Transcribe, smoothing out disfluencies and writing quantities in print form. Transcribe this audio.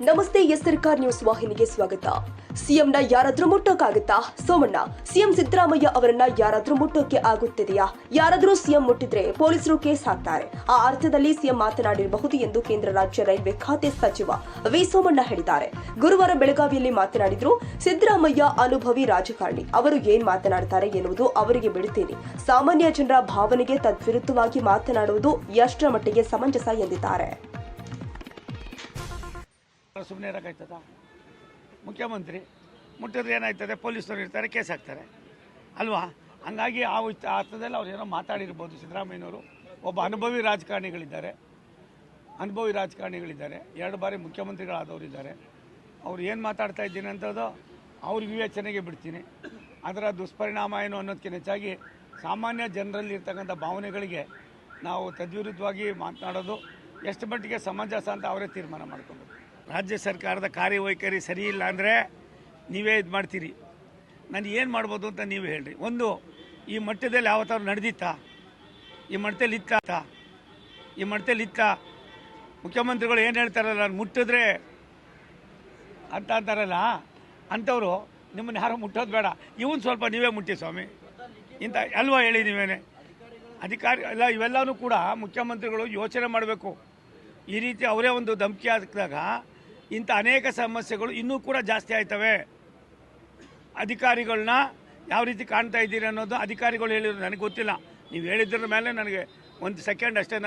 ನಮಸ್ತೆ ಎಸ್ಆರ್ಕಾರ್ ನ್ಯೂಸ್ ವಾಹಿನಿಗೆ ಸ್ವಾಗತ. ಸಿಎಂನ ಯಾರಾದ್ರೂ ಮುಟ್ಟೋಕ್ಕಾಗುತ್ತಾ? ಸೋಮಣ್ಣ, ಸಿಎಂ ಸಿದ್ದರಾಮಯ್ಯ ಅವರನ್ನ ಯಾರಾದ್ರೂ ಮುಟ್ಟೋಕೆ ಆಗುತ್ತಿದೆಯಾ? ಯಾರಾದ್ರೂ ಸಿಎಂ ಮುಟ್ಟಿದ್ರೆ ಪೊಲೀಸರು ಕೇಸ್ ಹಾಕ್ತಾರೆ. ಆ ಅರ್ಥದಲ್ಲಿ ಸಿಎಂ ಮಾತನಾಡಿರಬಹುದು ಎಂದು ಕೇಂದ್ರ ರಾಜ್ಯ ರೈಲ್ವೆ ಖಾತೆ ಸಚಿವ ವಿ ಸೋಮಣ್ಣ ಹೇಳಿದ್ದಾರೆ. ಗುರುವಾರ ಬೆಳಗಾವಿಯಲ್ಲಿ ಮಾತನಾಡಿದ್ರು. ಸಿದ್ದರಾಮಯ್ಯ ಅನುಭವಿ ರಾಜಕಾರಣಿ, ಅವರು ಏನ್ ಮಾತನಾಡ್ತಾರೆ ಎನ್ನುವುದು ಅವರಿಗೆ ಬಿಡುತ್ತೇನೆ. ಸಾಮಾನ್ಯ ಜನರ ಭಾವನೆಗೆ ತದ್ವಿರುದ್ಧವಾಗಿ ಮಾತನಾಡುವುದು ಎಷ್ಟರ ಮಟ್ಟಿಗೆ ಸಮಂಜಸ ಎಂದಿದ್ದಾರೆ. ಸುಮ್ಮನೆ ಇರೋಕ್ಕಾಯ್ತದ? ಮುಖ್ಯಮಂತ್ರಿ ಮುಟ್ಟಿದ್ರೆ ಏನಾಯ್ತದೆ? ಪೊಲೀಸರು ಇರ್ತಾರೆ, ಕೇಸ್ ಹಾಕ್ತಾರೆ ಅಲ್ವಾ? ಹಂಗಾಗಿ ಆ ಅರ್ಥದಲ್ಲಿ ಅವ್ರು ಏನೋ ಮಾತಾಡಿರ್ಬೋದು. ಸಿದ್ದರಾಮಯ್ಯನವರು ಒಬ್ಬ ಅನುಭವಿ ರಾಜಕಾರಣಿಗಳಿದ್ದಾರೆ, 2 ಬಾರಿ ಮುಖ್ಯಮಂತ್ರಿಗಳಾದವರಿದ್ದಾರೆ. ಅವ್ರು ಏನು ಮಾತಾಡ್ತಾ ಇದ್ದೀನಿ ಅಂತದ್ದು ಅವ್ರ ವಿವೇಚನೆಗೆ ಬಿಡ್ತೀನಿ. ಅದರ ದುಷ್ಪರಿಣಾಮ ಏನು ಅನ್ನೋದಕ್ಕಿಂತ ಹೆಚ್ಚಾಗಿ ಸಾಮಾನ್ಯ ಜನರಲ್ಲಿ ಇರ್ತಕ್ಕಂಥ ಭಾವನೆಗಳಿಗೆ ನಾವು ತದ್ವಿರುದ್ಧವಾಗಿ ಮಾತನಾಡೋದು ಎಷ್ಟು ಮಟ್ಟಿಗೆ ಸಮಂಜಸ ಅಂತ ಅವರೇ ತೀರ್ಮಾನ ಮಾಡ್ಕೊಂಡು. ರಾಜ್ಯ ಸರ್ಕಾರದ ಕಾರ್ಯವೈಖರಿ ಸರಿ ಇಲ್ಲ ಅಂದರೆ ನೀವೇ ಇದು ಮಾಡ್ತೀರಿ. ನಾನು ಏನು ಮಾಡ್ಬೋದು ಅಂತ ನೀವು ಹೇಳ್ರಿ. ಒಂದು, ಈ ಮಟ್ಟದಲ್ಲಿ ಯಾವತ್ತಾರು ನಡೆದಿತ್ತಾ? ಈ ಮಟ್ಟದಲ್ಲಿ ಇತ್ತ ಮುಖ್ಯಮಂತ್ರಿಗಳು ಏನು ಹೇಳ್ತಾರಲ್ಲ, ನಾನು ಮುಟ್ಟಿದ್ರೆ ಅಂತ ಅಂತಾರಲ್ಲ, ಅಂಥವ್ರು ನಿಮ್ಮನ್ನು ಯಾರೋ ಮುಟ್ಟೋದು ಬೇಡ, ಇವನು ಸ್ವಲ್ಪ ನೀವೇ ಮುಟ್ಟಿ ಸ್ವಾಮಿ ಇಂಥ ಅಲ್ವಾ ಹೇಳಿ. ನೀವೇನೆ ಅಧಿಕಾರಿ ಅಲ್ಲ. ಇವೆಲ್ಲವೂ ಕೂಡ ಮುಖ್ಯಮಂತ್ರಿಗಳು ಯೋಚನೆ ಮಾಡಬೇಕು. ಈ ರೀತಿ ಅವರೇ ಒಂದು ಧಮಕಿ ಹಾಕಿದಾಗ ಇಂಥ ಅನೇಕ ಸಮಸ್ಯೆಗಳು ಇನ್ನೂ ಕೂಡ ಜಾಸ್ತಿ ಆಯ್ತವೆ. ಅಧಿಕಾರಿಗಳನ್ನ ಯಾವ ರೀತಿ ಕಾಣ್ತಾ ಇದ್ದೀರಿ ಅನ್ನೋದು ಅಧಿಕಾರಿಗಳು ಹೇಳಿದ್ರು, ನನಗೆ ಗೊತ್ತಿಲ್ಲ. ನೀವು ಹೇಳಿದ್ರ ಮೇಲೆ ನನಗೆ 1 ಸೆಕೆಂಡ್ ಅಷ್ಟೇ